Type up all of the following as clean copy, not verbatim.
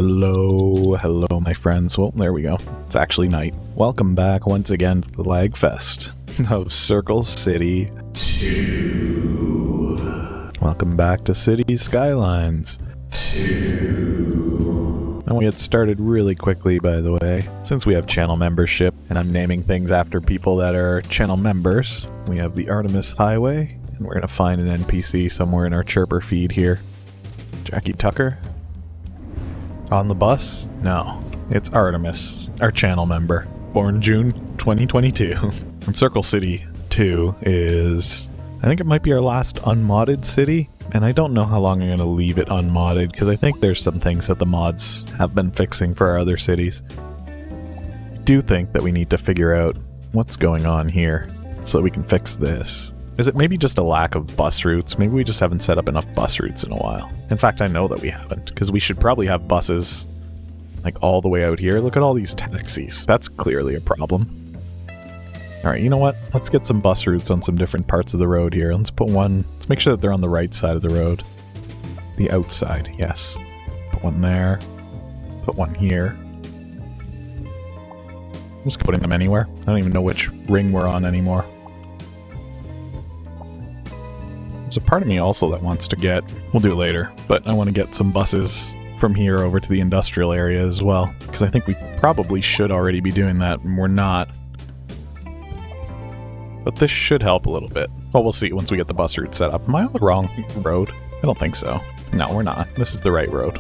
Hello, my friends. Well, there we go. It's actually night. Welcome back once again to the Lag Fest of Circle City 2. Welcome back to Cities Skylines 2. And we get started really quickly, by the way, since we have channel membership, and I'm naming things after people that are channel members. We have the Artemis Highway, and we're going to find an NPC somewhere in our chirper feed here. Jackie Tucker? On the bus? No. It's Artemis, our channel member. Born June 2022. And Circle City 2 is... I think it might be our last unmodded city. And I don't know how long I'm going to leave it unmodded, because I think there's some things that the mods have been fixing for our other cities. I do think that we need to figure out what's going on here, so that we can fix this. Is it maybe just a lack of bus routes? Maybe we just haven't set up enough bus routes in a while. In fact, I know that we haven't, because we should probably have buses like all the way out here. Look at all these taxis. That's clearly a problem. Alright, you know what? Let's get some bus routes on some different parts of the road here. Let's put one... Let's make sure that they're on the right side of the road. The outside, yes. Put one there. Put one here. I'm just putting them anywhere. I don't even know which ring we're on anymore. There's a part of me also that wants to get... We'll do it later, but I want to get some buses from here over to the industrial area as well. Because I think we probably should already be doing that, and we're not. But this should help a little bit. Well, we'll see once we get the bus route set up. Am I on the wrong road? I don't think so. No, we're not. This is the right road.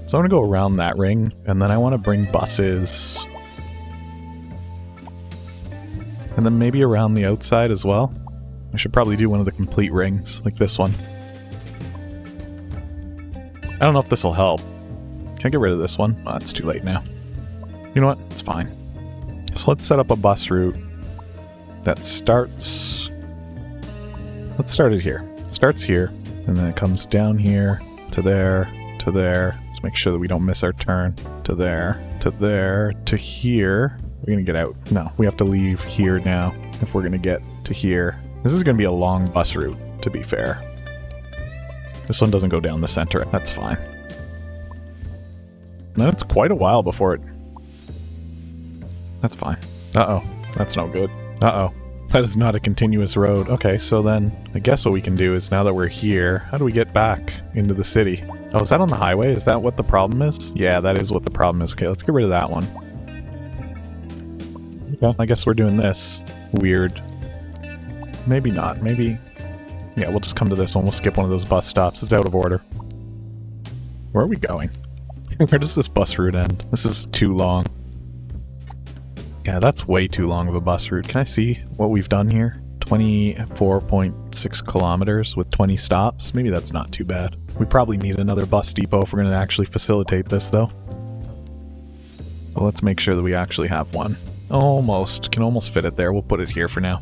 So I'm going to go around that ring, and then I want to bring buses... And then maybe around the outside as well. I should probably do one of the complete rings, like this one. I don't know if this will help. Can I get rid of this one? Oh, it's too late now. You know what? It's fine. So let's set up a bus route that starts... Let's start it here. It starts here, and then it comes down here, to there, to there. Let's make sure that we don't miss our turn. To there, to here. We're gonna get out. No, we have to leave here now if we're gonna get to here. This is gonna be a long bus route, to be fair. This one doesn't go down the center. That's fine. No, it's quite a while before it... That's fine. Uh-oh. That's no good. Uh-oh. That is not a continuous road. Okay, so then I guess what we can do is, now that we're here, how do we get back into the city? Oh, is that on the highway? Is that what the problem is? Yeah, that is what the problem is. Okay, let's get rid of that one. Okay, I guess we're doing this. Weird. Maybe not. Maybe... Yeah, we'll just come to this one. We'll skip one of those bus stops. It's out of order. Where are we going? Where does this bus route end? This is too long. Yeah, that's way too long of a bus route. Can I see what we've done here? 24.6 kilometers with 20 stops. Maybe that's not too bad. We probably need another bus depot if we're going to actually facilitate this, though. So let's make sure that we actually have one. Almost. Can almost fit it there. We'll put it here for now.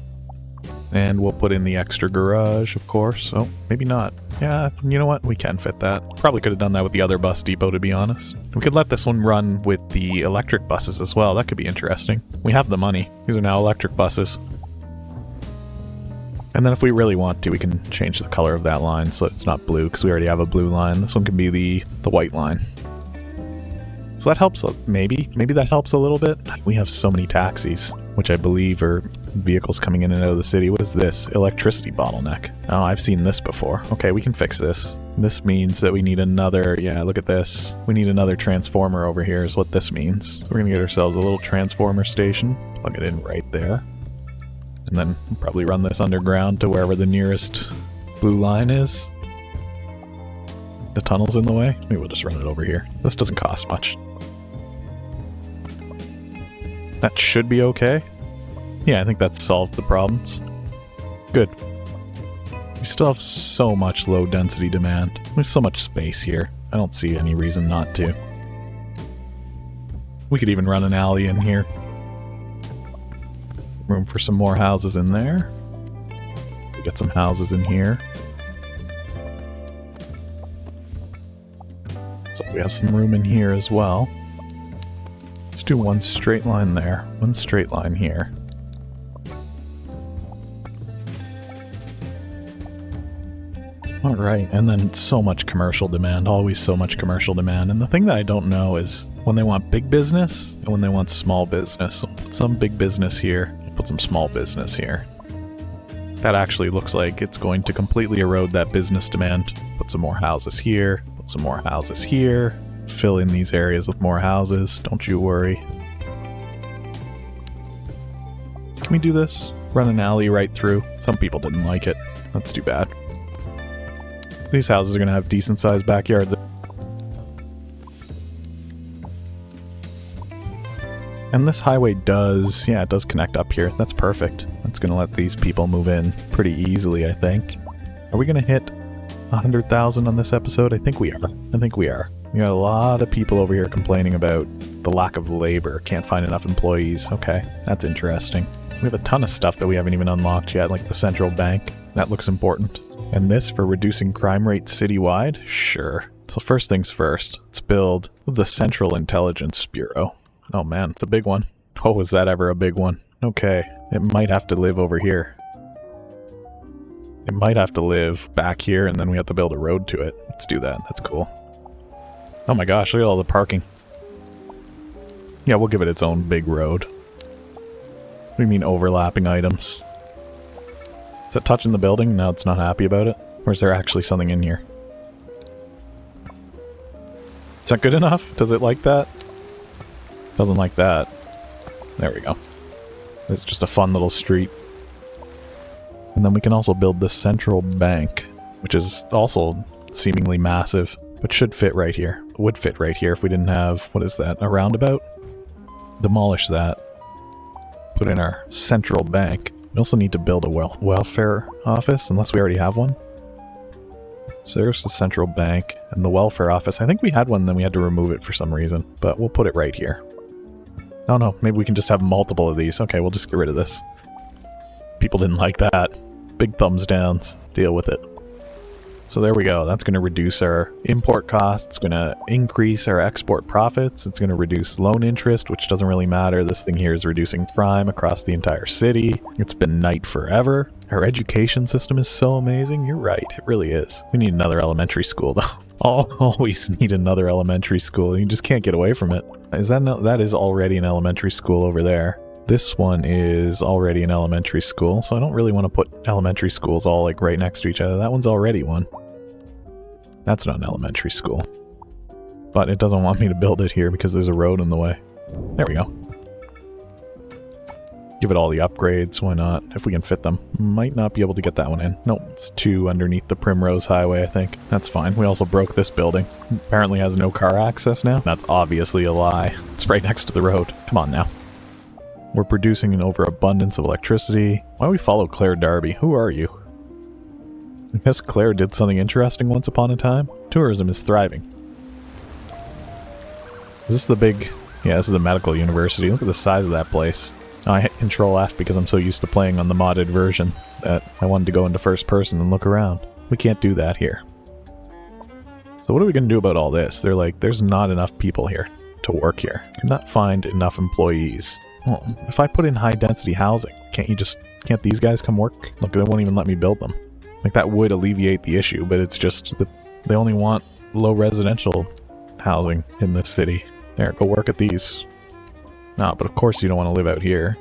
And we'll put in the extra garage, of course. Oh, maybe not. Yeah, you know what? We can fit that. Probably could have done that with the other bus depot, to be honest. We could let this one run with the electric buses as well. That could be interesting. We have the money. These are now electric buses. And then if we really want to, we can change the color of that line so it's not blue, because we already have a blue line. This one can be the white line. So that helps, maybe. Maybe that helps a little bit. We have so many taxis, which I believe are vehicles coming in and out of the city. What is this? Electricity bottleneck. Oh, I've seen this before. Okay, we can fix this. This means that we need another... Yeah, look at this. We need another transformer over here is what this means. So we're going to get ourselves a little transformer station. Plug it in right there. And then we'll probably run this underground to wherever the nearest blue line is. The tunnel's in the way. Maybe we'll just run it over here. This doesn't cost much. That should be okay. Yeah, I think that's solved the problems. Good. We still have so much low density demand. There's so much space here. I don't see any reason not to. We could even run an alley in here. Room for some more houses in there. We get some houses in here. So we have some room in here as well. Let's do one straight line there, one straight line here. Alright, and then so much commercial demand, always so much commercial demand. And the thing that I don't know is when they want big business and when they want small business. So put some big business here, put some small business here. That actually looks like it's going to completely erode that business demand. Put some more houses here, put some more houses here. Fill in these areas with more houses, don't you worry. Can we do this? Run an alley right through? Some people didn't like it. That's too bad. These houses are going to have decent sized backyards. And this highway does, yeah, it does connect up here. That's perfect. That's going to let these people move in pretty easily, I think. Are we going to hit 100,000 on this episode? I think we are. I think we are. We got a lot of people over here complaining about the lack of labor. Can't find enough employees. Okay, that's interesting. We have a ton of stuff that we haven't even unlocked yet, like the central bank. That looks important. And this for reducing crime rates citywide? Sure. So first things first, let's build the Central Intelligence Bureau. Oh man, it's a big one. Oh, was that ever a big one? Okay, it might have to live over here. It might have to live back here, and then we have to build a road to it. Let's do that, that's cool. Oh my gosh, look at all the parking. Yeah, we'll give it its own big road. What do you mean overlapping items? Is it touching the building? No, it's not happy about it. Or is there actually something in here? Is that good enough? Does it like that? Doesn't like that. There we go. It's just a fun little street. And then we can also build the central bank, which is also seemingly massive, but should fit right here. It would fit right here if we didn't have, what is that, a roundabout? Demolish that. Put in our central bank. We also need to build a welfare office, unless we already have one. So there's the central bank and the welfare office. I think we had one, then we had to remove it for some reason, but we'll put it right here. Oh no, maybe we can just have multiple of these. Okay, we'll just get rid of this. People didn't like that. Big thumbs downs. Deal with it. So there we go. That's going to reduce our import costs. It's going to increase our export profits. It's going to reduce loan interest, which doesn't really matter. This thing here is reducing crime across the entire city. It's been night forever. Our education system is so amazing. You're right. It really is. We need another elementary school, though. Always need another elementary school. You just can't get away from it. That is already an elementary school over there. This one is already an elementary school, so I don't really want to put elementary schools all like right next to each other. That one's already one. That's not an elementary school. But it doesn't want me to build it here because there's a road in the way. There we go. Give it all the upgrades, why not? If we can fit them. Might not be able to get that one in. Nope, it's 2 underneath the Primrose Highway, I think. That's fine. We also broke this building. Apparently has no car access now. That's obviously a lie. It's right next to the road. Come on now. We're producing an overabundance of electricity. Why do we follow Claire Darby? Who are you? I guess Claire did something interesting once upon a time. Tourism is thriving. Is this the big... Yeah, this is the medical university. Look at the size of that place. Oh, I hit Control F because I'm so used to playing on the modded version that I wanted to go into first person and look around. We can't do that here. So what are we going to do about all this? They're like, there's not enough people here to work here. Cannot find enough employees. Well, if I put in high density housing, can't these guys come work? Look, they won't even let me build them. Like, that would alleviate the issue, but it's just that they only want low residential housing in this city. There, go work at these. No, but of course you don't want to live out here.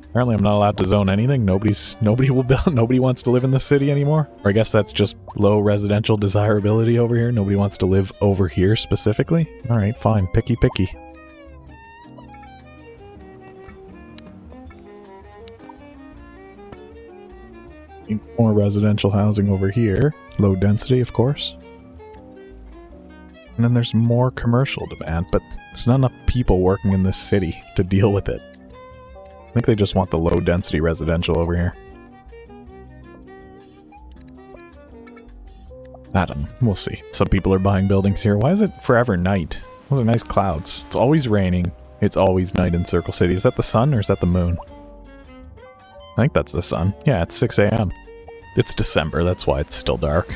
Apparently I'm not allowed to zone anything. Nobody will build. Nobody wants to live in the city anymore. Or I guess that's just low residential desirability over here. Nobody wants to live over here specifically. All right, fine. Picky, picky. More residential housing over here. Low density, of course. And then there's more commercial demand, but there's not enough people working in this city to deal with it. I think they just want the low density residential over here. I don't know. We'll see. Some people are buying buildings here. Why is it forever night? Those are nice clouds. It's always raining. It's always night in Circle City. Is that the sun or is that the moon? I think that's the sun. Yeah, it's 6 a.m. It's December, that's why it's still dark.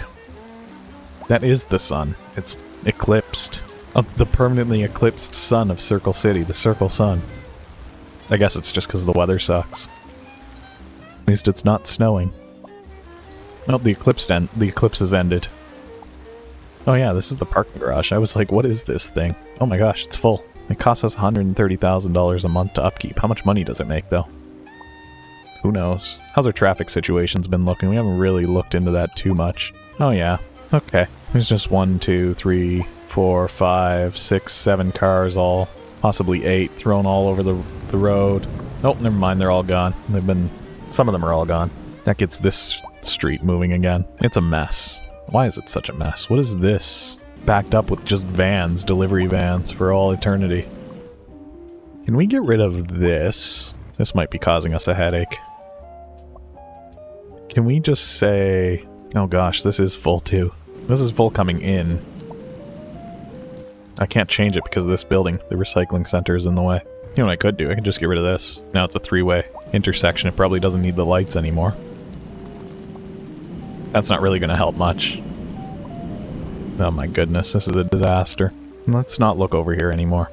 That is the sun. It's eclipsed. The permanently eclipsed sun of Circle City, the Circle Sun. I guess it's just because the weather sucks. At least it's not snowing. Oh, the eclipse has ended. Oh yeah, this is the parking garage. I was like, what is this thing? Oh my gosh, it's full. It costs us $130,000 a month to upkeep. How much money does it make, though? Who knows? How's our traffic situation's been looking? We haven't really looked into that too much. Oh yeah, okay. There's just 1, 2, 3, 4, 5, 6, 7 cars, all possibly 8, thrown all over the road. Nope, never mind, they're all gone. Some of them are all gone. That gets this street moving again. It's a mess. Why is it such a mess? What is this? Backed up with just vans, delivery vans for all eternity. Can we get rid of this? This might be causing us a headache. Can we just say... Oh gosh, this is full too. This is full coming in. I can't change it because of this building. The recycling center is in the way. You know what I could do? I could just get rid of this. Now it's a 3-way intersection. It probably doesn't need the lights anymore. That's not really going to help much. Oh my goodness, this is a disaster. Let's not look over here anymore.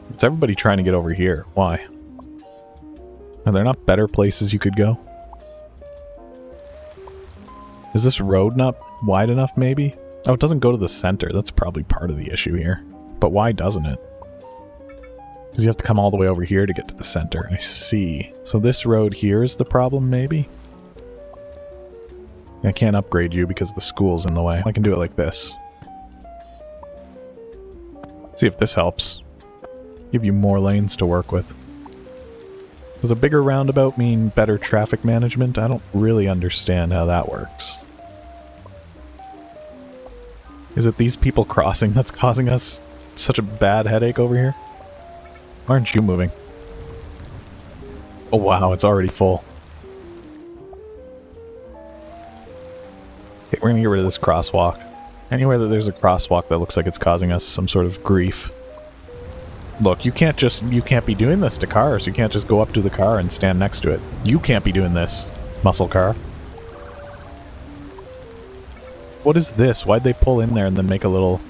It's everybody trying to get over here. Why? Are there not better places you could go? Is this road not wide enough, maybe? Oh, it doesn't go to the center. That's probably part of the issue here. But why doesn't it? Because you have to come all the way over here to get to the center. I see. So this road here is the problem, maybe? I can't upgrade you because the school's in the way. I can do it like this. Let's see if this helps. Give you more lanes to work with. Does a bigger roundabout mean better traffic management? I don't really understand how that works. Is it these people crossing that's causing us such a bad headache over here? Why aren't you moving? Oh wow, it's already full. Okay, we're gonna get rid of this crosswalk. Anywhere that there's a crosswalk that looks like it's causing us some sort of grief. Look, you can't be doing this to cars. You can't just go up to the car and stand next to it. You can't be doing this, muscle car. What is this? Why'd they pull in there and then make a little...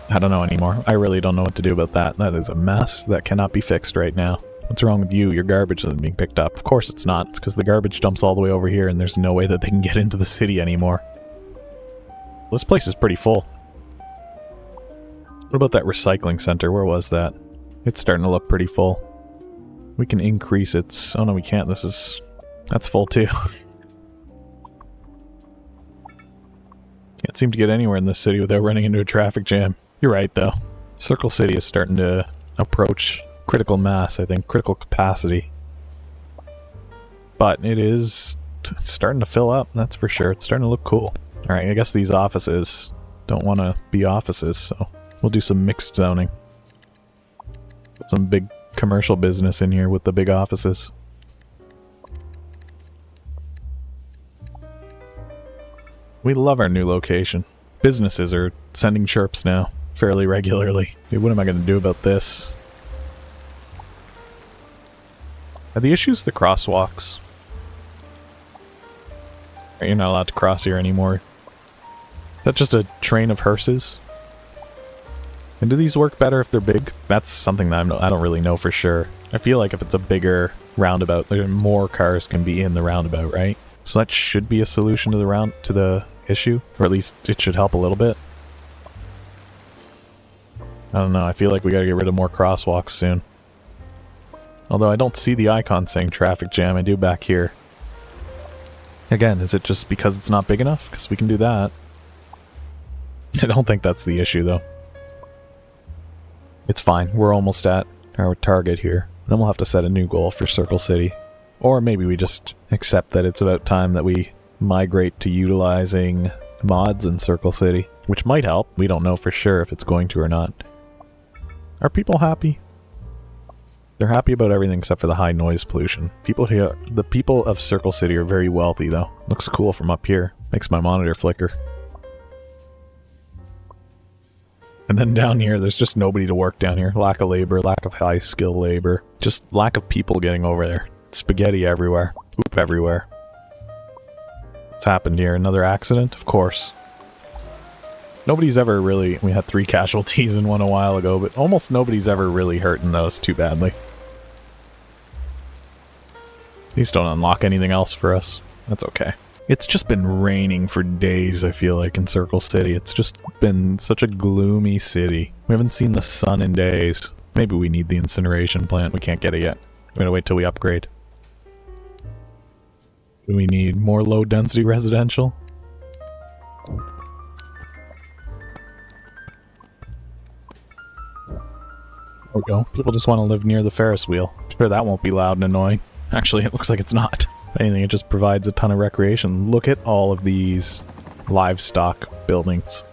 I don't know anymore. I really don't know what to do about that. That is a mess that cannot be fixed right now. What's wrong with you? Your garbage isn't being picked up. Of course it's not. It's because the garbage dumps all the way over here and there's no way that they can get into the city anymore. This place is pretty full. What about that recycling center? Where was that? It's starting to look pretty full. We can increase its... Oh no, we can't. That's full too. Can't seem to get anywhere in this city without running into a traffic jam. You're right, though. Circle City is starting to approach critical mass, I think. Critical capacity. But it is starting to fill up, that's for sure. It's starting to look cool. Alright, I guess these offices don't want to be offices, so we'll do some mixed zoning. Put some big commercial business in here with the big offices. We love our new location. Businesses are sending chirps now, fairly regularly. Dude, what am I going to do about this? Are the issues the crosswalks? You're not allowed to cross here anymore. Is that just a train of hearses? And do these work better if they're big? That's something that I don't really know for sure. I feel like if it's a bigger roundabout, more cars can be in the roundabout, right? So that should be a solution to the issue, or at least it should help a little bit. I don't know, I feel like we gotta get rid of more crosswalks soon. Although I don't see the icon saying traffic jam, I do back here. Again, is it just because it's not big enough? Because we can do that. I don't think that's the issue though. It's fine, we're almost at our target here. Then we'll have to set a new goal for Circle City. Or maybe we just accept that it's about time that we migrate to utilizing mods in Circle City, which might help. We don't know for sure if it's going to or not. Are people happy? They're happy about everything except for the high noise pollution. The people of Circle City are very wealthy though. Looks cool from up here. Makes my monitor flicker. And then down here, there's just nobody to work down here. Lack of labor, lack of high skill labor. Just lack of people getting over there. Spaghetti everywhere. Poop everywhere. What's happened here? Another accident? Of course. Nobody's ever really... We had 3 casualties in one a while ago, but almost nobody's ever really hurt in those too badly. These don't unlock anything else for us. That's okay. It's just been raining for days, I feel like, in Circle City. It's just been such a gloomy city. We haven't seen the sun in days. Maybe we need the incineration plant. We can't get it yet. We're gonna wait till we upgrade. Do we need more low-density residential? There we go. People just want to live near the Ferris wheel. Sure, that won't be loud and annoying. Actually, it looks like it's not. If anything, it just provides a ton of recreation. Look at all of these livestock buildings.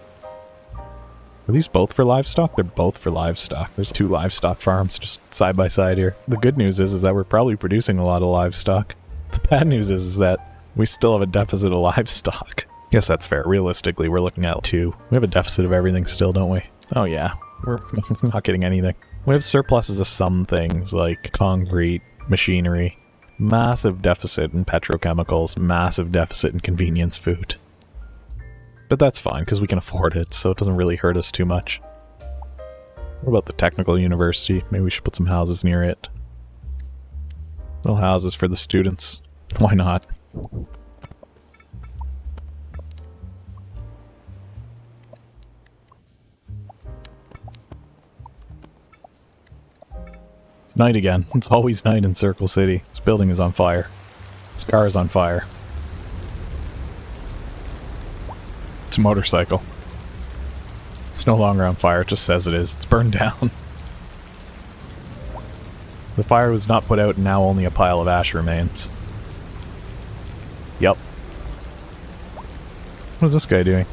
Are these both for livestock? They're both for livestock. There's 2 livestock farms just side by side here. The good news is that we're probably producing a lot of livestock. The bad news is that we still have a deficit of livestock. Guess that's fair. Realistically, we're looking at 2. We have a deficit of everything still, don't we? Oh yeah, we're not getting anything. We have surpluses of some things like concrete, machinery, massive deficit in petrochemicals, massive deficit in convenience food. But that's fine, because we can afford it, so it doesn't really hurt us too much. What about the technical university? Maybe we should put some houses near it. Little houses for the students. Why not? It's night again. It's always night in Circle City. This building is on fire. This car is on fire. It's a motorcycle. It's no longer on fire, it just says it is. It's burned down. The fire was not put out and now only a pile of ash remains. Yep. What is this guy doing?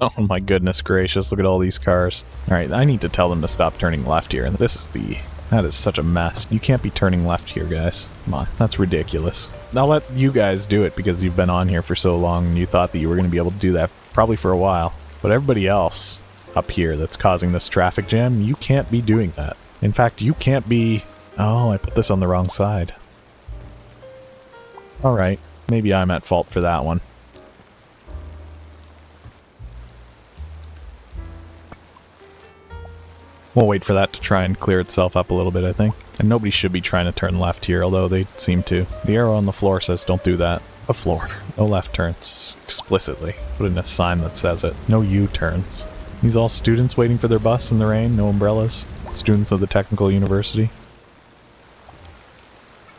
Oh my goodness gracious, look at all these cars. Alright, I need to tell them to stop turning left here, and this is the... That is such a mess. You can't be turning left here, guys. Come on, that's ridiculous. I'll let you guys do it because you've been on here for so long and you thought that you were going to be able to do that probably for a while. But everybody else up here that's causing this traffic jam, you can't be doing that. In fact, you can't be... Oh, I put this on the wrong side. Alright, maybe I'm at fault for that one. We'll wait for that to try and clear itself up a little bit, I think. And nobody should be trying to turn left here, although they seem to. The arrow on the floor says don't do that. A floor. No left turns. Explicitly. Put in a sign that says it. No U-turns. These all students waiting for their bus in the rain, no umbrellas. Students of the technical university.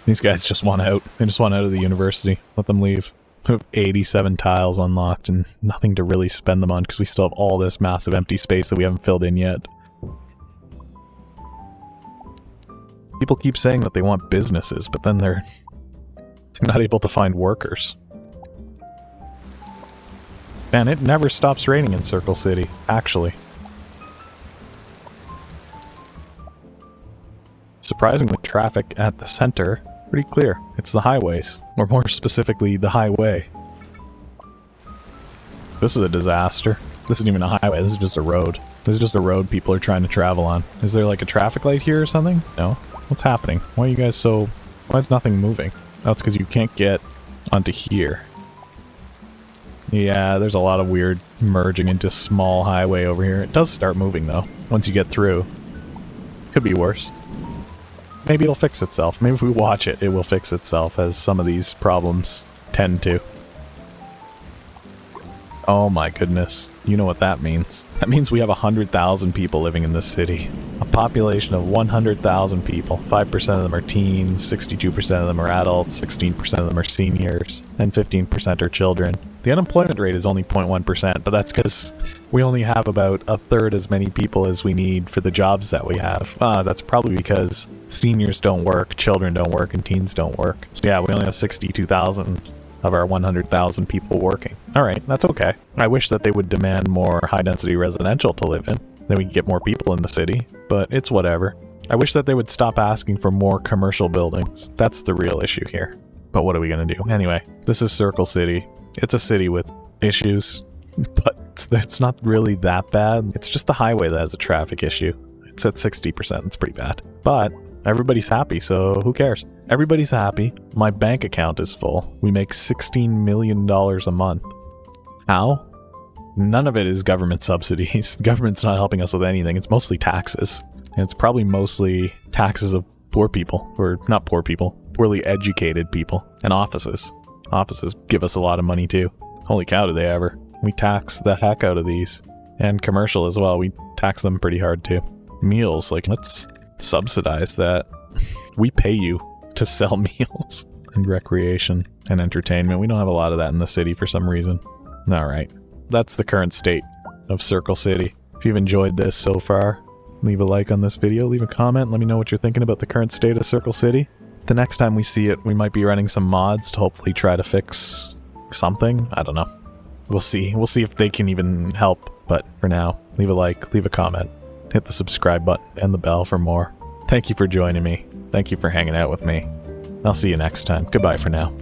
These guys just want out. They just want out of the university. Let them leave. We have 87 tiles unlocked and nothing to really spend them on because we still have all this massive empty space that we haven't filled in yet. People keep saying that they want businesses, but then they're not able to find workers. Man, it never stops raining in Circle City, actually. Surprisingly, traffic at the center, pretty clear. It's the highways, or more specifically, the highway. This is a disaster. This isn't even a highway, this is just a road. This is just a road people are trying to travel on. Is there like a traffic light here or something? No? What's happening? Why are you guys so... Why is nothing moving? Oh, it's because you can't get onto here. Yeah, there's a lot of weird merging into small highway over here. It does start moving, though, once you get through. Could be worse. Maybe it'll fix itself. Maybe if we watch it, it will fix itself, as some of these problems tend to. Oh my goodness. You know what that means. That means we have 100,000 people living in this city. A population of 100,000 people. 5% of them are teens, 62% of them are adults, 16% of them are seniors, and 15% are children. The unemployment rate is only 0.1%, but that's because we only have about a third as many people as we need for the jobs that we have. That's probably because seniors don't work, children don't work, and teens don't work. So yeah, we only have 62,000 of our 100,000 people working. Alright, that's okay. I wish that they would demand more high-density residential to live in. Then we could get more people in the city, but it's whatever. I wish that they would stop asking for more commercial buildings. That's the real issue here. But what are we gonna do? Anyway, this is Circle City. It's a city with issues, but it's not really that bad. It's just the highway that has a traffic issue. It's at 60%, it's pretty bad. But everybody's happy, so who cares? Everybody's happy. My bank account is full. We make $16 million a month. How? None of it is government subsidies. The government's not helping us with anything. It's mostly taxes. And it's probably mostly taxes of poor people, or not poor people, poorly educated people, and offices. Offices give us a lot of money too. Holy cow, do they ever. We tax the heck out of these. And commercial as well, we tax them pretty hard too. Meals, like, let's subsidize that. We pay you to sell meals. And recreation and entertainment. We don't have a lot of that in the city for some reason. Alright, that's the current state of Circle City. If you've enjoyed this so far, leave a like on this video, leave a comment, let me know what you're thinking about the current state of Circle City. The next time we see it, we might be running some mods to hopefully try to fix something. I don't know. We'll see. We'll see if they can even help. But for now, leave a like, leave a comment, hit the subscribe button and the bell for more. Thank you for joining me. Thank you for hanging out with me. I'll see you next time. Goodbye for now.